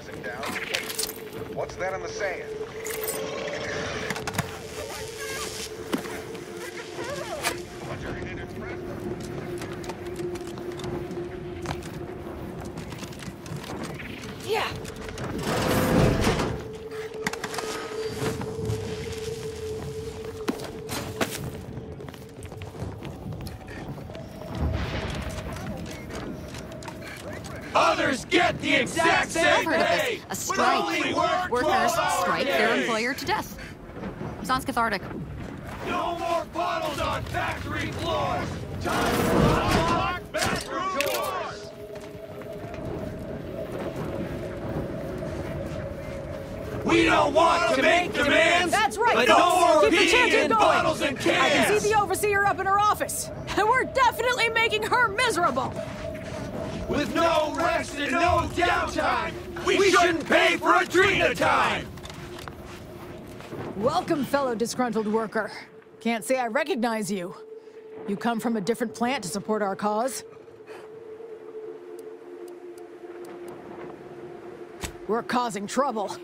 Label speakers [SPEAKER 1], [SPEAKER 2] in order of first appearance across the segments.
[SPEAKER 1] pressing down. What's that in the sand?
[SPEAKER 2] Yeah.
[SPEAKER 3] Others get the exact same pay!
[SPEAKER 2] A strike. Workers strike their employer to death. Sounds cathartic.
[SPEAKER 3] No more bottles on factory floors! Time to unlock bathroom doors! We don't want to make demands!
[SPEAKER 4] That's right,
[SPEAKER 3] but
[SPEAKER 4] folks.
[SPEAKER 3] no more
[SPEAKER 4] Keep the chanting
[SPEAKER 3] peeing in
[SPEAKER 4] going.
[SPEAKER 3] bottles and cans!
[SPEAKER 4] I can see the overseer up in her office, and we're definitely making her miserable.
[SPEAKER 3] With no rest and no downtime, we shouldn't pay for a Trina time!
[SPEAKER 4] Welcome, fellow disgruntled worker. Can't say I recognize you. You come from a different plant to support our cause? We're causing trouble.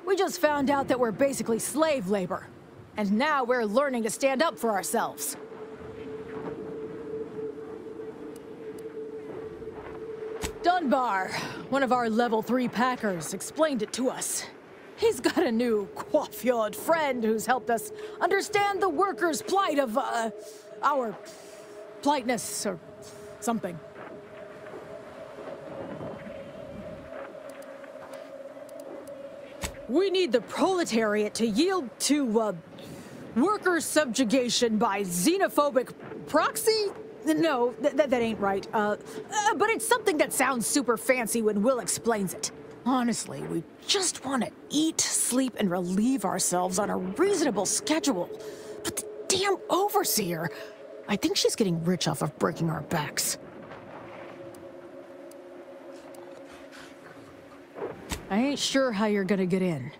[SPEAKER 4] We just found out that we're basically slave labor. And now we're learning to stand up for ourselves. Dunbar, one of our level 3 packers, explained it to us. He's got a new coiffured friend who's helped us understand the workers' plight of, our politeness or something. We need the proletariat to yield to, worker subjugation by xenophobic proxy? No, that ain't right. But it's something that sounds super fancy when Will explains it. Honestly, we just want to eat, sleep, and relieve ourselves on a reasonable schedule. But the damn overseer, I think she's getting rich off of breaking our backs. I ain't sure how you're gonna get in.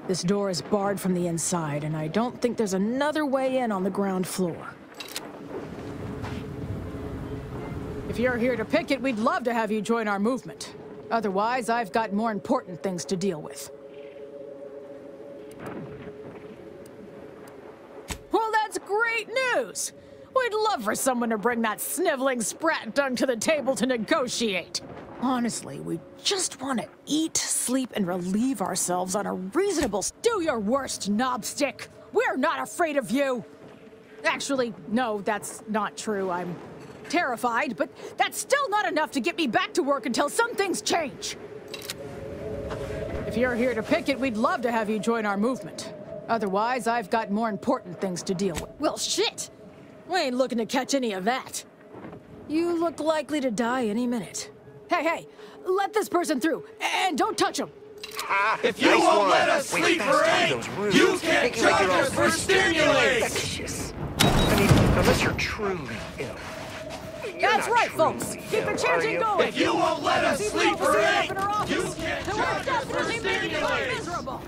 [SPEAKER 4] This door is barred from the inside, and I don't think there's another way in on the ground floor. If you're here to picket, we'd love to have you join our movement. Otherwise, I've got more important things to deal with. Well, that's great news! We'd love for someone to bring that sniveling sprat dunk to the table to negotiate. Honestly, we just want to eat, sleep, and relieve ourselves on a reasonable... Do your worst, knobstick! We're not afraid of you! Actually, no, that's not true. I'm terrified, but that's still not enough to get me back to work until some things change. If you're here to picket, we'd love to have you join our movement. Otherwise, I've got more important things to deal with. Well, shit! We ain't looking to catch any of that. You look likely to die any minute. Hey, let this person through, and don't touch him!
[SPEAKER 3] If you won't let us sleep for 8, you can't charge us for stimulants!
[SPEAKER 5] I mean, unless you're truly ill.
[SPEAKER 4] That's right, folks! Keep the chanting going!
[SPEAKER 3] If you won't let us sleep for 8, you can't
[SPEAKER 4] then we're
[SPEAKER 3] charge us for
[SPEAKER 4] definitely making her
[SPEAKER 3] stimulants!
[SPEAKER 4] miserable!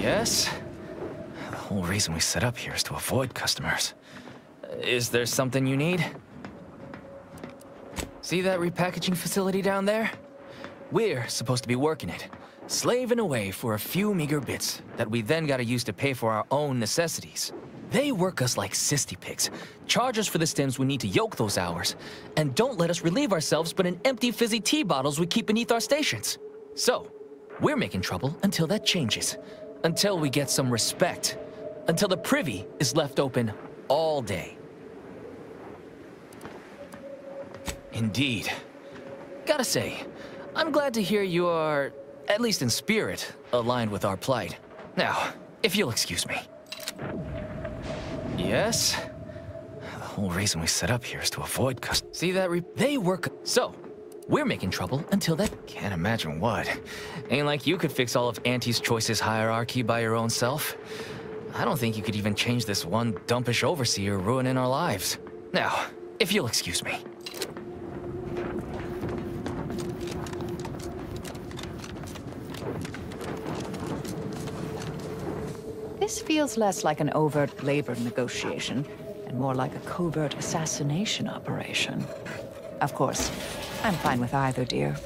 [SPEAKER 6] Yes? The whole reason we set up here is to avoid customers. Is there something you need? See that repackaging facility down there? We're supposed to be working it, slaving away for a few meager bits that we then gotta use to pay for our own necessities. They work us like sissy pigs, charge us for the stems we need to yoke those hours, and don't let us relieve ourselves but in empty fizzy tea bottles we keep beneath our stations. So, we're making trouble until that changes, until we get some respect, until the privy is left open all day. Indeed. Gotta say, I'm glad to hear you are, at least in spirit, aligned with our plight. Now, if you'll excuse me. Yes? The whole reason we set up here is to avoid customers. See that they work. So, we're making trouble until that. Can't imagine what. Ain't like you could fix all of Auntie's Choice's hierarchy by your own self. I don't think you could even change this one dumpish overseer ruining our lives. Now, if you'll excuse me.
[SPEAKER 7] This feels less like an overt labor negotiation and more like a covert assassination operation. Of course, I'm fine with either, dear.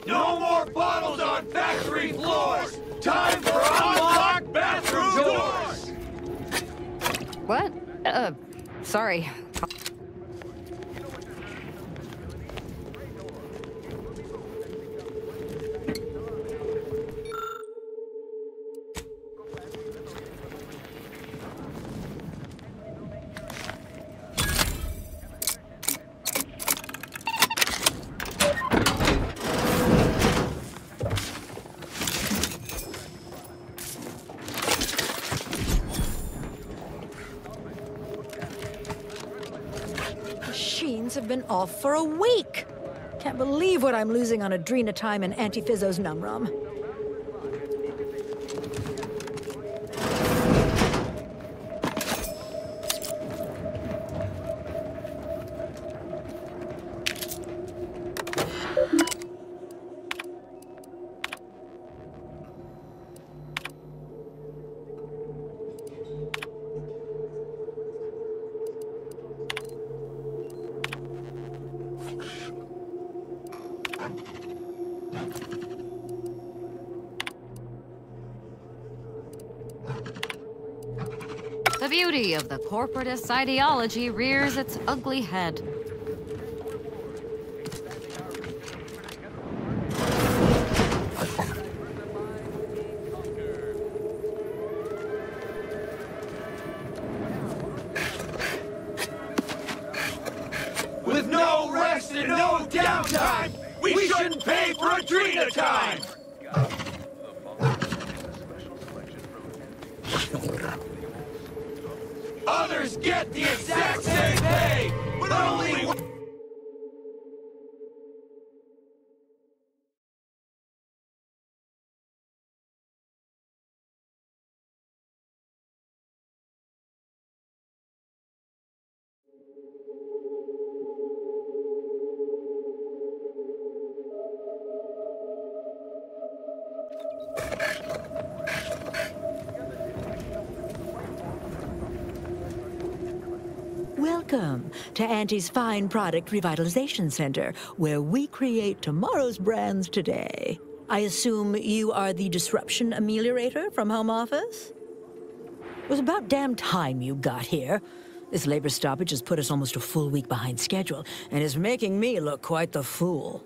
[SPEAKER 3] No more bottles on factory floors! Time for unlocked bathroom doors!
[SPEAKER 2] What? Sorry.
[SPEAKER 8] Machines have been off for a week. Can't believe what I'm losing on adrenatime and antifizzo's numrum.
[SPEAKER 2] The beauty of the corporatist ideology rears its ugly head.
[SPEAKER 3] With no rest and no downtime, we shouldn't pay for adrenatime! Others get the exact same pay, but only one.
[SPEAKER 8] Welcome to Auntie's Fine Product Revitalization Center, where we create tomorrow's brands today. I assume you are the disruption ameliorator from home office? It was about damn time you got here. This labor stoppage has put us almost a full week behind schedule, and is making me look quite the fool.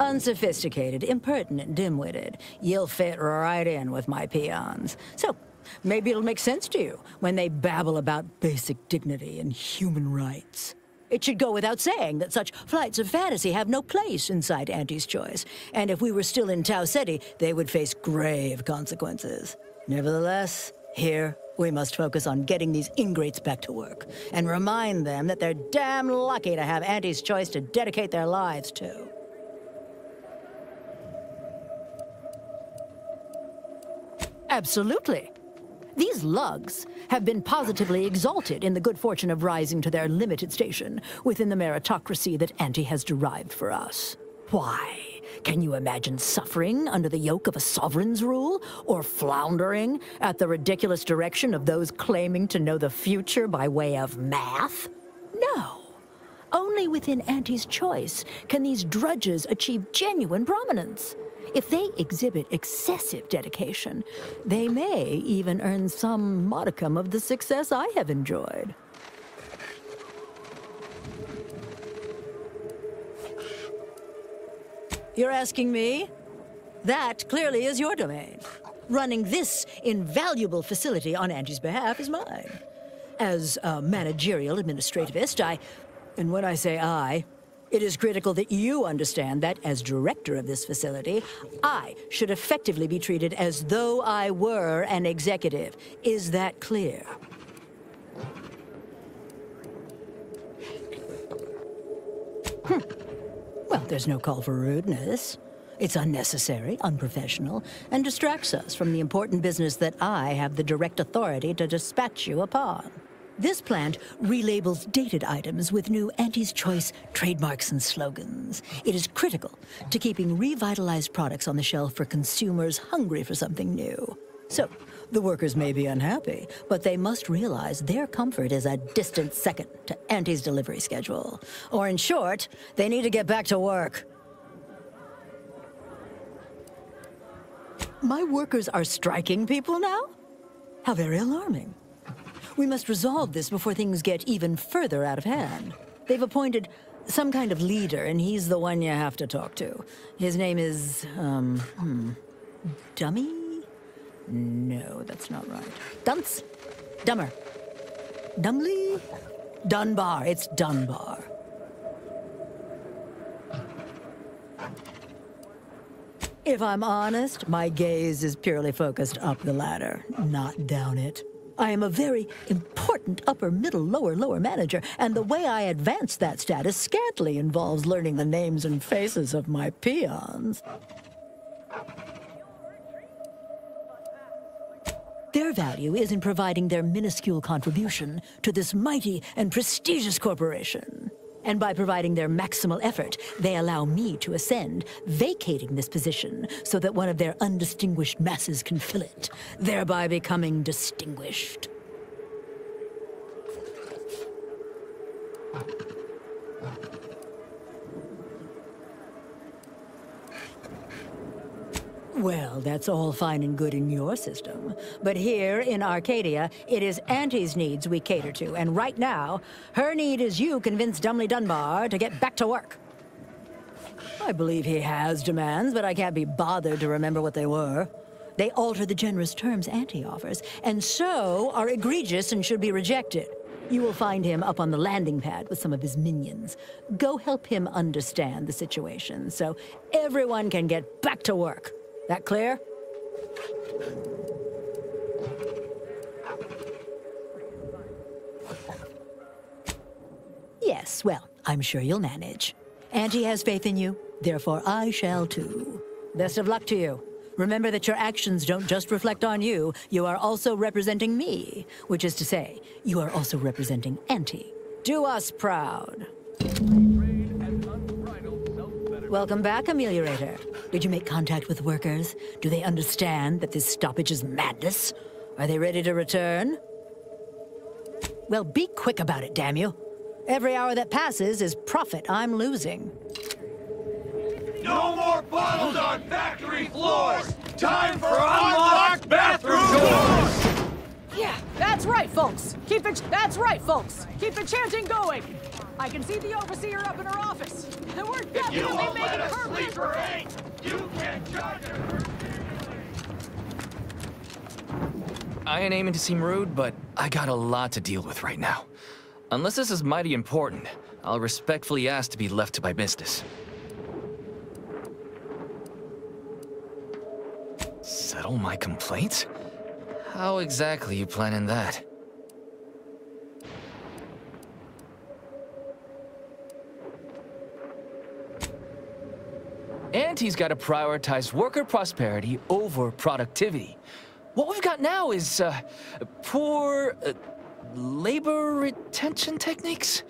[SPEAKER 8] Unsophisticated, impertinent, dim-witted. You'll fit right in with my peons. So, maybe it'll make sense to you when they babble about basic dignity and human rights. It should go without saying that such flights of fantasy have no place inside Auntie's Choice, and if we were still in Tau Ceti, they would face grave consequences. Nevertheless, here, we must focus on getting these ingrates back to work, and remind them that they're damn lucky to have Auntie's Choice to dedicate their lives to. Absolutely. These lugs have been positively exalted in the good fortune of rising to their limited station within the meritocracy that Auntie has derived for us. Why? Can you imagine suffering under the yoke of a sovereign's rule? Or floundering at the ridiculous direction of those claiming to know the future by way of math? No. Only within Auntie's Choice can these drudges achieve genuine prominence. If they exhibit excessive dedication, they may even earn some modicum of the success I have enjoyed. You're asking me? That clearly is your domain. Running this invaluable facility on Angie's behalf is mine. As a managerial administrativist, and when I say I, it is critical that you understand that, as director of this facility, I should effectively be treated as though I were an executive. Is that clear? Well, there's no call for rudeness. It's unnecessary, unprofessional, and distracts us from the important business that I have the direct authority to dispatch you upon. This plant relabels dated items with new Auntie's Choice trademarks and slogans. It is critical to keeping revitalized products on the shelf for consumers hungry for something new. So, the workers may be unhappy, but they must realize their comfort is a distant second to Auntie's delivery schedule. Or in short, they need to get back to work. My workers are striking people now? How very alarming. We must resolve this before things get even further out of hand. They've appointed some kind of leader, and he's the one you have to talk to. His name is, Dummy? No, that's not right. Dunce? Dummer. Dumbly? Dunbar. It's Dunbar. If I'm honest, my gaze is purely focused up the ladder, not down it. I am a very important upper, middle, lower manager, and the way I advance that status scantily involves learning the names and faces of my peons. Their value is in providing their minuscule contribution to this mighty and prestigious corporation. And by providing their maximal effort, they allow me to ascend, vacating this position so that one of their undistinguished masses can fill it, thereby becoming distinguished. Well, that's all fine and good in your system. But here in Arcadia, it is Auntie's needs we cater to, and right now, her need is you convince Dumbly Dunbar to get back to work. I believe he has demands, but I can't be bothered to remember what they were. They alter the generous terms Auntie offers, and so are egregious and should be rejected. You will find him up on the landing pad with some of his minions. Go help him understand the situation, so everyone can get back to work. That clear? Yes, well, I'm sure you'll manage. Auntie has faith in you, therefore I shall too. Best of luck to you. Remember that your actions don't just reflect on you, you are also representing me, which is to say, you are also representing Auntie. Do us proud. Welcome back, Ameliorator. Did you make contact with workers? Do they understand that this stoppage is madness? Are they ready to return? Well, be quick about it, damn you. Every hour that passes is profit I'm losing.
[SPEAKER 3] No more bottles on factory floors! Time for unlocked bathroom doors!
[SPEAKER 4] Yeah, that's right, folks. That's right, folks. Keep the chanting going. I can see the overseer up in her office. And we're
[SPEAKER 3] You
[SPEAKER 4] definitely
[SPEAKER 3] won't
[SPEAKER 4] making
[SPEAKER 3] let a
[SPEAKER 4] her
[SPEAKER 3] sleeper hang! You can't judge her!
[SPEAKER 6] I ain't aiming to seem rude, but I got a lot to deal with right now. Unless this is mighty important, I'll respectfully ask to be left to my business. Settle my complaints? How exactly you planning that? Auntie's got to prioritize worker prosperity over productivity. What we've got now is, poor, labor retention techniques?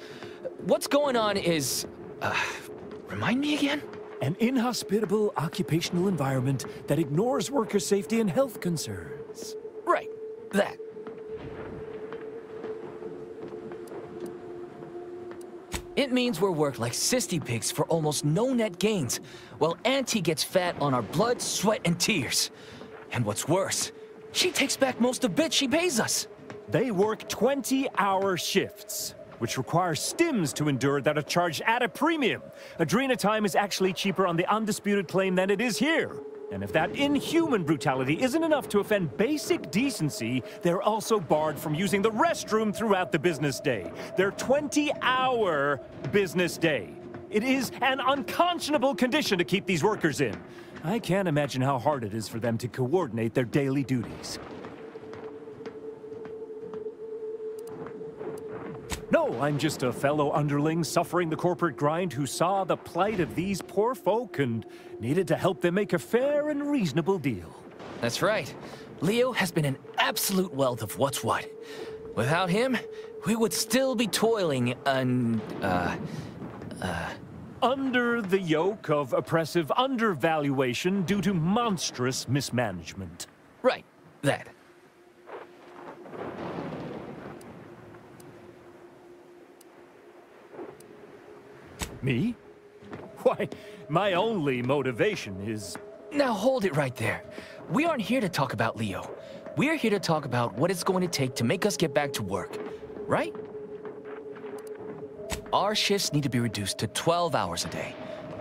[SPEAKER 6] What's going on is, remind me again?
[SPEAKER 9] An inhospitable occupational environment that ignores worker safety and health concerns.
[SPEAKER 6] Right, that. It means we're worked like sissy pigs for almost no net gains, while Auntie gets fat on our blood, sweat, and tears. And what's worse, she takes back most of the bit she pays us.
[SPEAKER 9] They work 20-hour shifts, which require stims to endure that are charged at a premium. Adrena time is actually cheaper on the undisputed claim than it is here. And if that inhuman brutality isn't enough to offend basic decency, they're also barred from using the restroom throughout the business day. Their 20-hour business day. It is an unconscionable condition to keep these workers in. I can't imagine how hard it is for them to coordinate their daily duties. No, I'm just a fellow underling suffering the corporate grind who saw the plight of these poor folk and needed to help them make a fair and reasonable deal.
[SPEAKER 6] That's right. Leo has been an absolute wealth of what's what. Without him, we would still be toiling
[SPEAKER 9] under the yoke of oppressive undervaluation due to monstrous mismanagement.
[SPEAKER 6] Right, that.
[SPEAKER 9] Me? Why, my only motivation is...
[SPEAKER 6] Now hold it right there. We aren't here to talk about Leo. We're here to talk about what it's going to take to make us get back to work, right? Our shifts need to be reduced to 12 hours a day.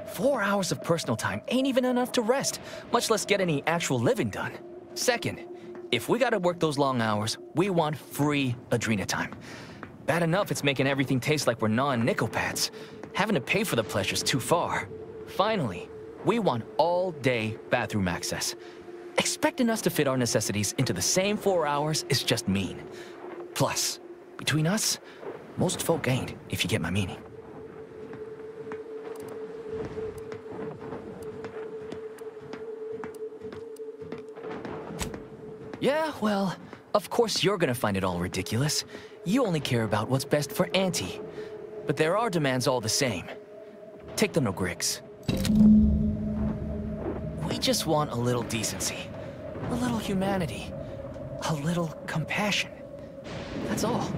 [SPEAKER 6] 4 hours of personal time ain't even enough to rest, much less get any actual living done. Second, if we gotta work those long hours, we want free Adrena time. Bad enough it's making everything taste like we're gnawing nickel pads. Having to pay for the pleasure's too far. Finally, we want all-day bathroom access. Expecting us to fit our necessities into the same 4 hours is just mean. Plus, between us, most folk ain't, if you get my meaning. Yeah, well, of course you're gonna find it all ridiculous. You only care about what's best for Auntie. But there are demands all the same. Take the no Griggs. We just want a little decency, a little humanity, a little compassion. That's all.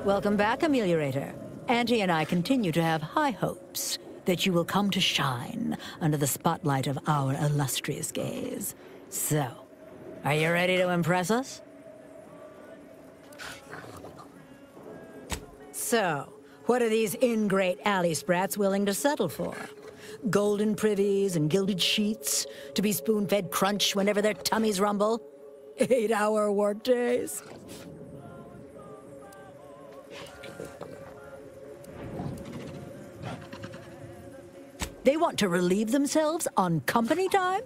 [SPEAKER 8] Welcome back, Ameliorator. Auntie and I continue to have high hopes that you will come to shine under the spotlight of our illustrious gaze. So, are you ready to impress us? So, what are these ingrate alley sprats willing to settle for? Golden privies and gilded sheets to be spoon-fed crunch whenever their tummies rumble? 8-hour work days? They want to relieve themselves on company time?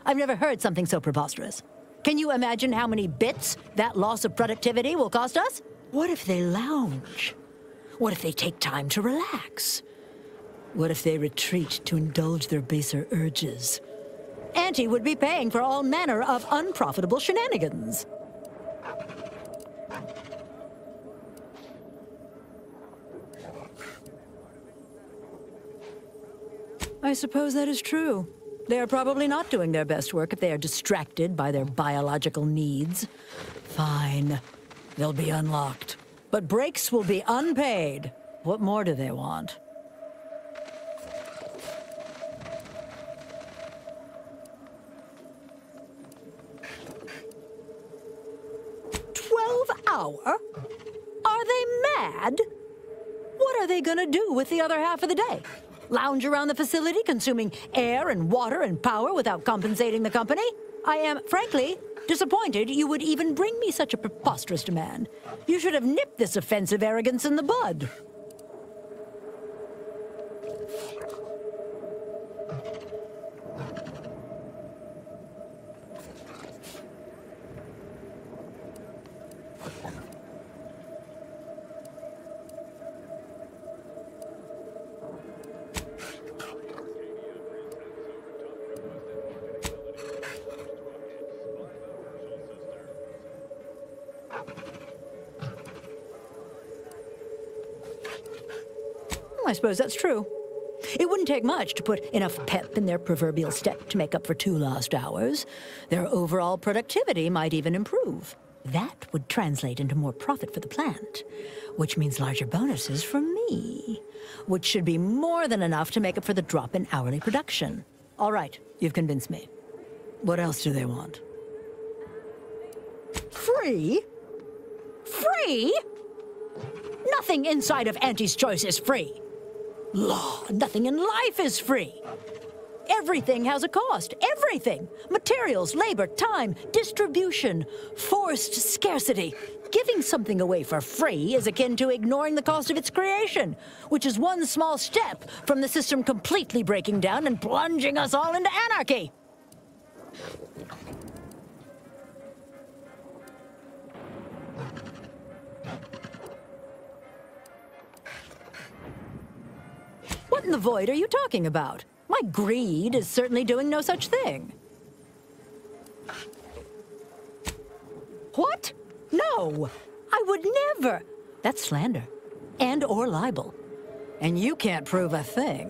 [SPEAKER 8] I've never heard something so preposterous. Can you imagine how many bits that loss of productivity will cost us? What if they lounge? What if they take time to relax? What if they retreat to indulge their baser urges? Auntie would be paying for all manner of unprofitable shenanigans. I suppose that is true. They are probably not doing their best work if they are distracted by their biological needs. Fine. They'll be unlocked. But breaks will be unpaid. What more do they want? Hour? Are they mad? What are they gonna do with the other half of the day? Lounge around the facility, consuming air and water and power without compensating the company? I am, frankly, disappointed you would even bring me such a preposterous demand. You should have nipped this offensive arrogance in the bud. I suppose that's true. It wouldn't take much to put enough pep in their proverbial step to make up for 2 lost hours. Their overall productivity might even improve. That would translate into more profit for the plant, which means larger bonuses for me, which should be more than enough to make up for the drop in hourly production. All right, you've convinced me. What else do they want? Free? Free? Nothing inside of Auntie's Choice is free. Law, nothing in life is free. Everything has a cost. Everything. Materials, labor, time, distribution, forced scarcity. Giving something away for free is akin to ignoring the cost of its creation, which is one small step from the system completely breaking down and plunging us all into anarchy. What in the void are you talking about? My greed is certainly doing no such thing. What? No! I would never! That's slander. And or libel. And you can't prove a thing.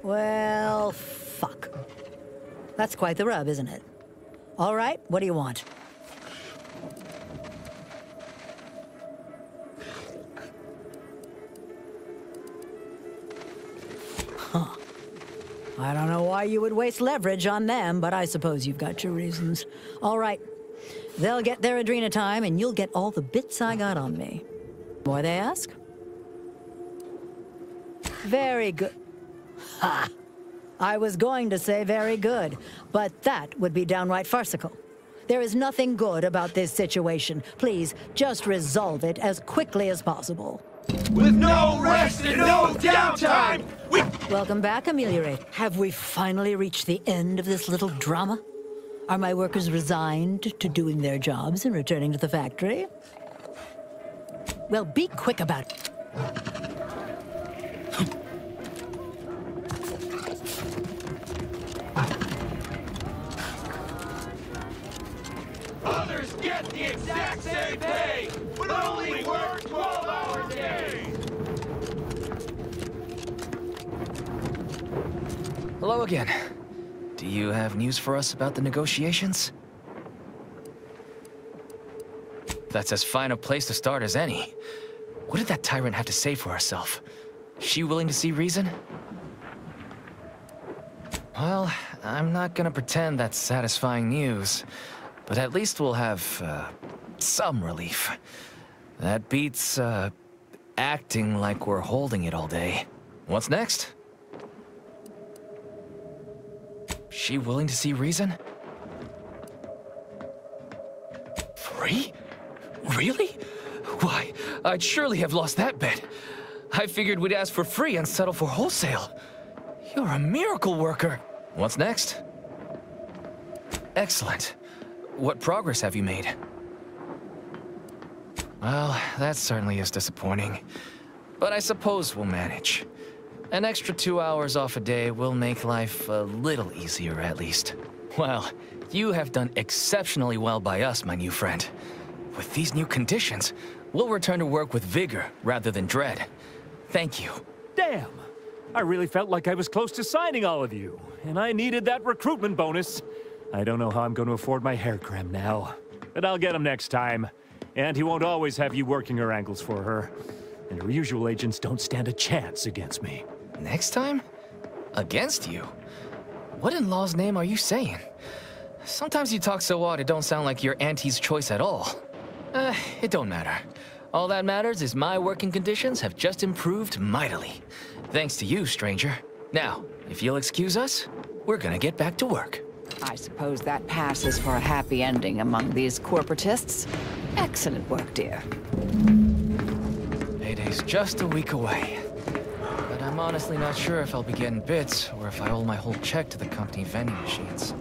[SPEAKER 8] Well, fuck. That's quite the rub, isn't it? All right, what do you want? Huh. I don't know why you would waste leverage on them, but I suppose you've got your reasons. All right. They'll get their Adrena time, and you'll get all the bits I got on me. More they ask? Very good. Ha! I was going to say very good, but that would be downright farcical. There is nothing good about this situation. Please, just resolve it as quickly as possible.
[SPEAKER 3] With no rest and no downtime, we...
[SPEAKER 8] Welcome back, Ameliorate. Have we finally reached the end of this little drama? Are my workers resigned to doing their jobs and returning to the factory? Well, be quick about it.
[SPEAKER 3] Others get the exact same pay, but only work 12-hour days!
[SPEAKER 6] Hello again. Do you have news for us about the negotiations? That's as fine a place to start as any. What did that tyrant have to say for herself? Is she willing to see reason? Well, I'm not gonna pretend that's satisfying news. But at least we'll have, some relief. That beats, acting like we're holding it all day. What's next? She willing to see reason? Free? Really? Why, I'd surely have lost that bet. I figured we'd ask for free and settle for wholesale. You're a miracle worker. What's next? Excellent. What progress have you made? Well, that certainly is disappointing. But I suppose we'll manage. An extra 2 hours off a day will make life a little easier, at least. Well, you have done exceptionally well by us, my new friend. With these new conditions, we'll return to work with vigor rather than dread. Thank you.
[SPEAKER 9] Damn! I really felt like I was close to signing all of you, and I needed that recruitment bonus. I don't know how I'm going to afford my hair creme now, but I'll get him next time. And he won't always have you working her ankles for her. And her usual agents don't stand a chance against me.
[SPEAKER 6] Next time? Against you? What in law's name are you saying? Sometimes you talk so odd it don't sound like you're Auntie's choice at all. It don't matter. All that matters is my working conditions have just improved mightily. Thanks to you, stranger. Now, if you'll excuse us, we're gonna get back to work.
[SPEAKER 7] I suppose that passes for a happy ending among these corporatists. Excellent work, dear.
[SPEAKER 6] Payday's just a week away. But I'm honestly not sure if I'll be getting bits or if I owe my whole check to the company vending machines.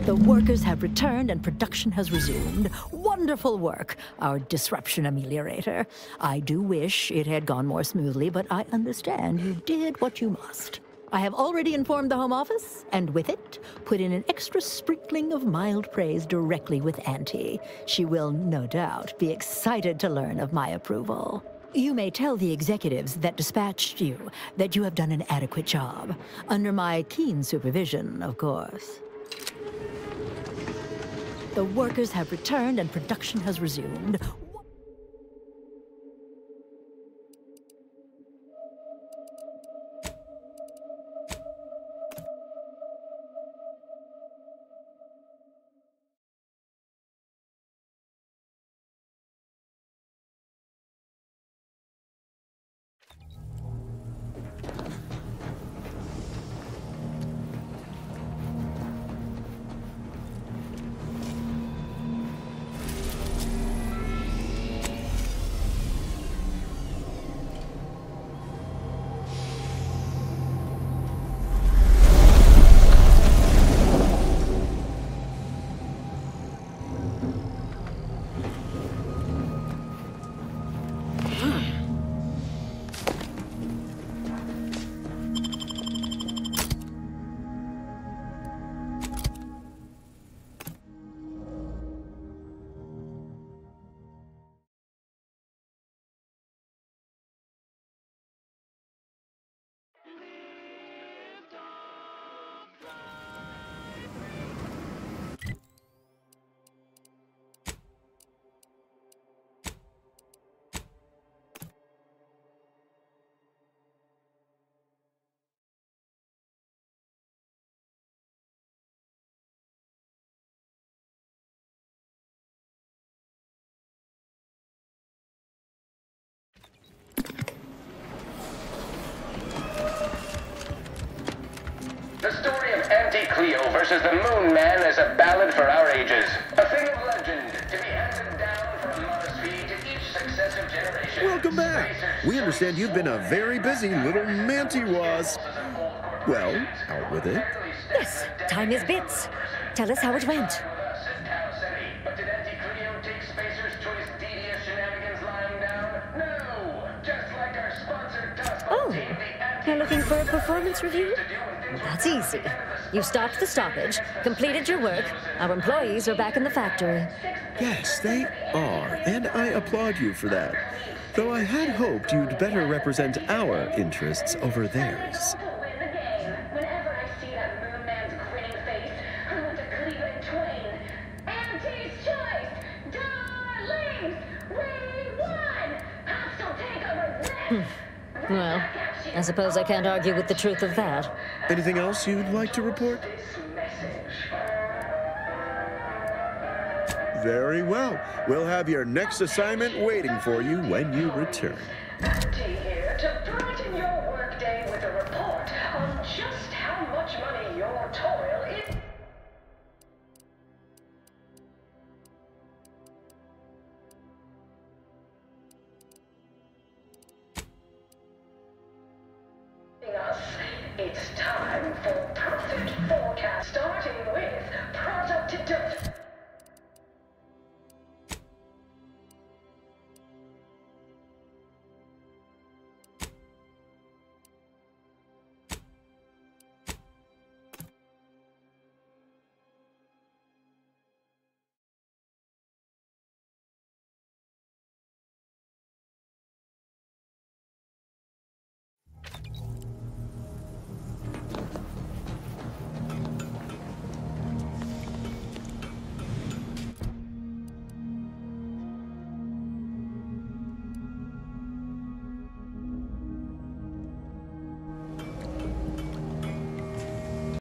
[SPEAKER 8] The workers have returned and production has resumed. Wonderful work, our disruption ameliorator. I do wish it had gone more smoothly, but I understand you did what you must. I have already informed the Home Office, and with it, put in an extra sprinkling of mild praise directly with Auntie. She will, no doubt, be excited to learn of my approval. You may tell the executives that dispatched you that you have done an adequate job. Under my keen supervision, of course. The workers have returned and production has resumed.
[SPEAKER 10] The story of Anti-Cleo versus the Moon Man is a ballad for our ages. A thing of legend to be handed down from Mars V to each successive generation.
[SPEAKER 11] Welcome back. We understand you've been a very busy little manty-was. Well, out with it.
[SPEAKER 12] Yes, time is bits. Tell us how it went.
[SPEAKER 10] But did Anti-Cleo take Spacer's Choice devious shenanigans lying down? No! Just like our sponsor Dust
[SPEAKER 12] Oh, you're looking for a performance review? That's easy. You stopped the stoppage, completed your work. Our employees are back in the factory.
[SPEAKER 11] Yes, they are, and I applaud you for that. Though I had hoped you'd better represent our interests over theirs.
[SPEAKER 10] Whenever I see that Moon Man's grinning face, I want to cleave it in twain. Auntie's choice! Darlings! We won! Hostile takeover this!
[SPEAKER 12] Well, I suppose I can't argue with the truth of that.
[SPEAKER 11] Anything else you'd like to report? Very well. We'll have your next assignment waiting for you when you return.
[SPEAKER 10] Here to brighten your workday with a report on just how much money your toil is. It's time for profit forecast, starting with product